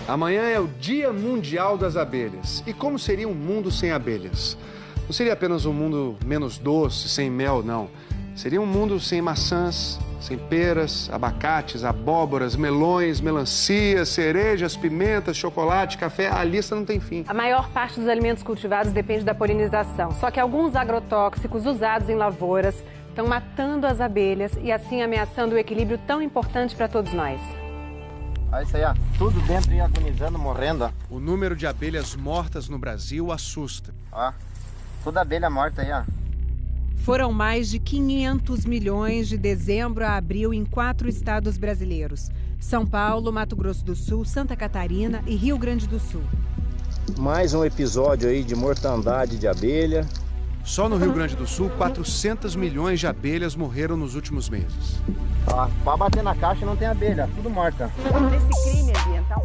Amanhã é o Dia Mundial das Abelhas. E como seria um mundo sem abelhas? Não seria apenas um mundo menos doce, sem mel, não. Seria um mundo sem maçãs, sem peras, abacates, abóboras, melões, melancias, cerejas, pimentas, chocolate, café. A lista não tem fim. A maior parte dos alimentos cultivados depende da polinização. Só que alguns agrotóxicos usados em lavouras estão matando as abelhas e assim ameaçando o equilíbrio tão importante para todos nós. Olha isso aí, ó. Tudo dentro e agonizando, morrendo, ó. O número de abelhas mortas no Brasil assusta. Ó, toda abelha morta aí, ó. Foram mais de 500 milhões de dezembro a abril em 4 estados brasileiros: São Paulo, Mato Grosso do Sul, Santa Catarina e Rio Grande do Sul. Mais um episódio aí de mortandade de abelha. Só no Rio Grande do Sul, 400 milhões de abelhas morreram nos últimos meses. Ó, pra bater na caixa não tem abelha, tudo morta.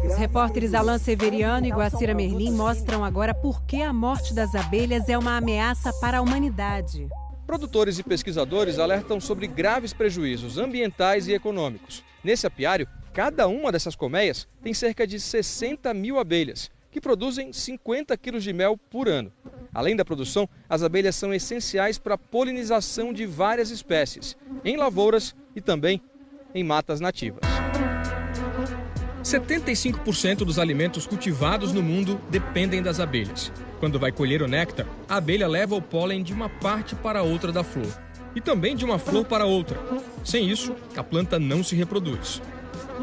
Os repórteres Alain Severiano e Guacira Merlim mostram agora por que a morte das abelhas é uma ameaça para a humanidade. Produtores e pesquisadores alertam sobre graves prejuízos ambientais e econômicos. Nesse apiário, cada uma dessas colmeias tem cerca de 60 mil abelhas, que produzem 50 quilos de mel por ano. Além da produção, as abelhas são essenciais para a polinização de várias espécies, em lavouras e também em matas nativas. 75% dos alimentos cultivados no mundo dependem das abelhas. Quando vai colher o néctar, a abelha leva o pólen de uma parte para outra da flor e também de uma flor para outra. Sem isso, a planta não se reproduz.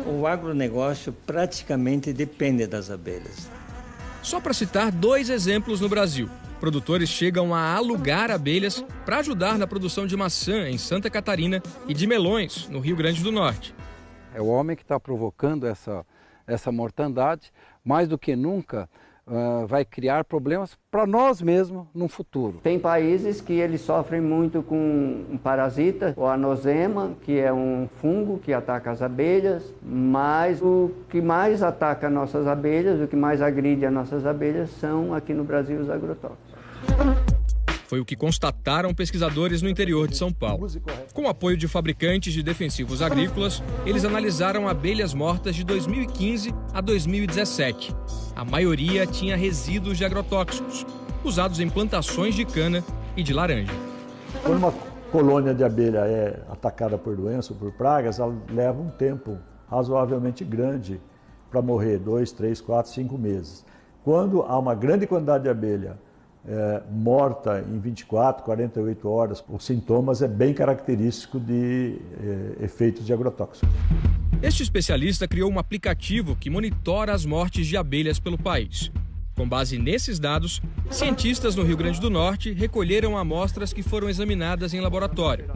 O agronegócio praticamente depende das abelhas. Só para citar 2 exemplos no Brasil. Produtores chegam a alugar abelhas para ajudar na produção de maçã em Santa Catarina e de melões no Rio Grande do Norte. É o homem que está provocando essa mortandade, mais do que nunca vai criar problemas para nós mesmos no futuro. Tem países que eles sofrem muito com um parasita, o anosema, que é um fungo que ataca as abelhas, mas o que mais ataca nossas abelhas, o que mais agride as nossas abelhas são aqui no Brasil os agrotóxicos. Foi o que constataram pesquisadores no interior de São Paulo. Com o apoio de fabricantes de defensivos agrícolas, eles analisaram abelhas mortas de 2015 a 2017. A maioria tinha resíduos de agrotóxicos, usados em plantações de cana e de laranja. Quando uma colônia de abelha é atacada por doença ou por pragas, ela leva um tempo razoavelmente grande para morrer, 2, 3, 4, 5 meses. Quando há uma grande quantidade de abelha morta em 24, 48 horas, os sintomas é bem característico de efeitos de agrotóxicos. Este especialista criou um aplicativo que monitora as mortes de abelhas pelo país. Com base nesses dados, cientistas no Rio Grande do Norte recolheram amostras que foram examinadas em laboratório.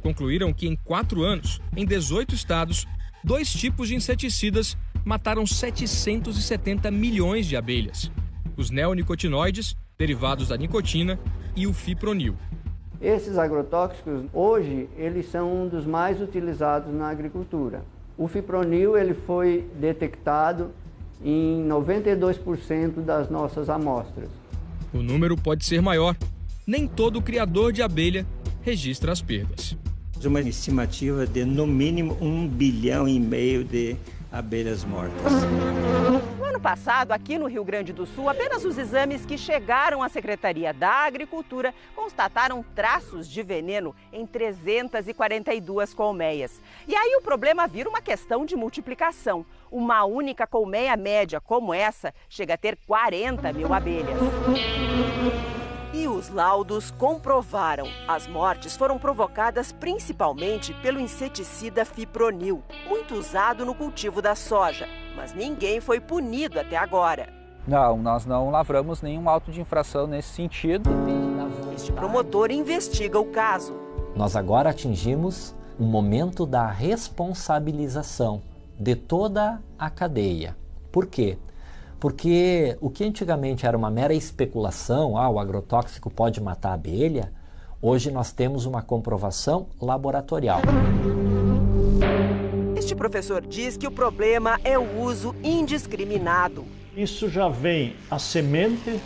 Concluíram que em 4 anos, em 18 estados, 2 tipos de inseticidas mataram 770 milhões de abelhas. Os neonicotinoides, derivados da nicotina, e o fipronil. Esses agrotóxicos, hoje, eles são um dos mais utilizados na agricultura. O fipronil ele foi detectado em 92% das nossas amostras. O número pode ser maior. Nem todo criador de abelha registra as perdas. Uma estimativa de, no mínimo, 1,5 bilhão de abelhas mortas. No ano passado, aqui no Rio Grande do Sul, apenas os exames que chegaram à Secretaria da Agricultura constataram traços de veneno em 342 colmeias. E aí o problema vira uma questão de multiplicação. Uma única colmeia média como essa chega a ter 40 mil abelhas. E os laudos comprovaram. As mortes foram provocadas principalmente pelo inseticida fipronil, muito usado no cultivo da soja. Mas ninguém foi punido até agora. Não, nós não lavramos nenhum auto de infração nesse sentido. Este promotor investiga o caso. Nós agora atingimos um momento da responsabilização de toda a cadeia. Por quê? Porque o que antigamente era uma mera especulação, o agrotóxico pode matar a abelha, hoje nós temos uma comprovação laboratorial. Este professor diz que o problema é o uso indiscriminado. Isso já vem a semente,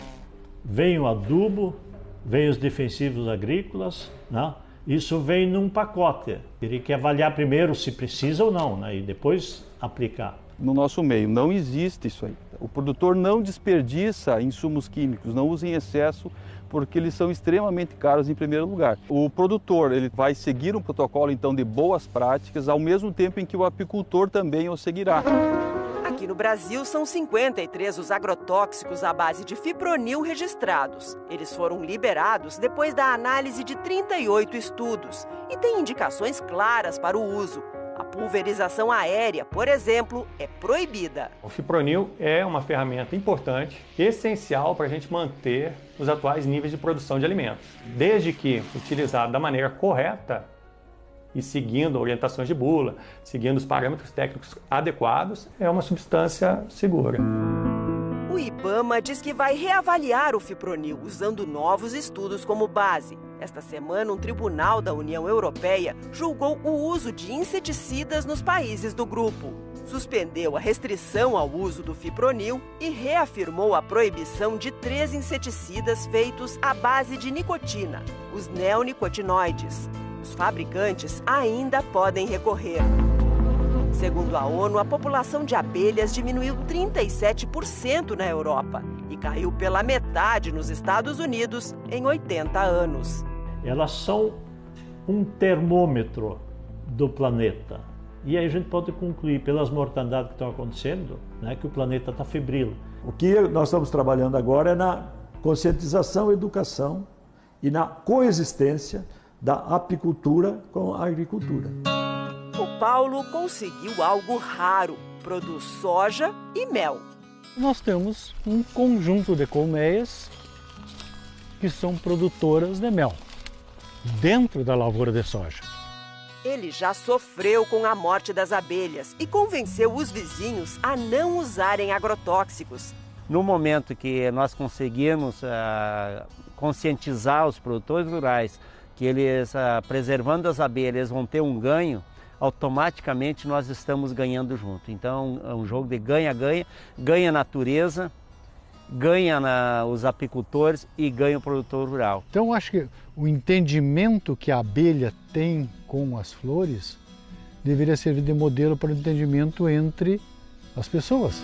vem o adubo, vem os defensivos agrícolas, né? Isso vem num pacote. Teria que avaliar primeiro se precisa ou não, né? E depois aplicar. no nosso meio. Não existe isso aí. O produtor não desperdiça insumos químicos, não usa em excesso, porque eles são extremamente caros em primeiro lugar. O produtor ele vai seguir um protocolo então de boas práticas, ao mesmo tempo em que o apicultor também o seguirá. Aqui no Brasil, são 53 os agrotóxicos à base de fipronil registrados. Eles foram liberados depois da análise de 38 estudos e têm indicações claras para o uso. A pulverização aérea, por exemplo, é proibida. O fipronil é uma ferramenta importante, essencial para a gente manter os atuais níveis de produção de alimentos. Desde que utilizado da maneira correta e seguindo orientações de bula, seguindo os parâmetros técnicos adequados, é uma substância segura. O IBAMA diz que vai reavaliar o fipronil usando novos estudos como base. Esta semana, um tribunal da União Europeia julgou o uso de inseticidas nos países do grupo. Suspendeu a restrição ao uso do fipronil e reafirmou a proibição de 3 inseticidas feitos à base de nicotina, os neonicotinoides. Os fabricantes ainda podem recorrer. Segundo a ONU, a população de abelhas diminuiu 37% na Europa e caiu pela metade nos Estados Unidos em 80 anos. Elas são um termômetro do planeta. E aí a gente pode concluir pelas mortandades que estão acontecendo, né, que o planeta está febril. O que nós estamos trabalhando agora é na conscientização, educação e na coexistência da apicultura com a agricultura. O Paulo conseguiu algo raro, produz soja e mel. Nós temos um conjunto de colmeias que são produtoras de mel dentro da lavoura de soja. Ele já sofreu com a morte das abelhas e convenceu os vizinhos a não usarem agrotóxicos. No momento que nós conseguirmos conscientizar os produtores rurais que eles, preservando as abelhas, vão ter um ganho, automaticamente nós estamos ganhando junto. Então é um jogo de ganha-ganha, ganha a natureza, ganha os apicultores e ganha o produtor rural. Então eu acho que o entendimento que a abelha tem com as flores deveria servir de modelo para o entendimento entre as pessoas.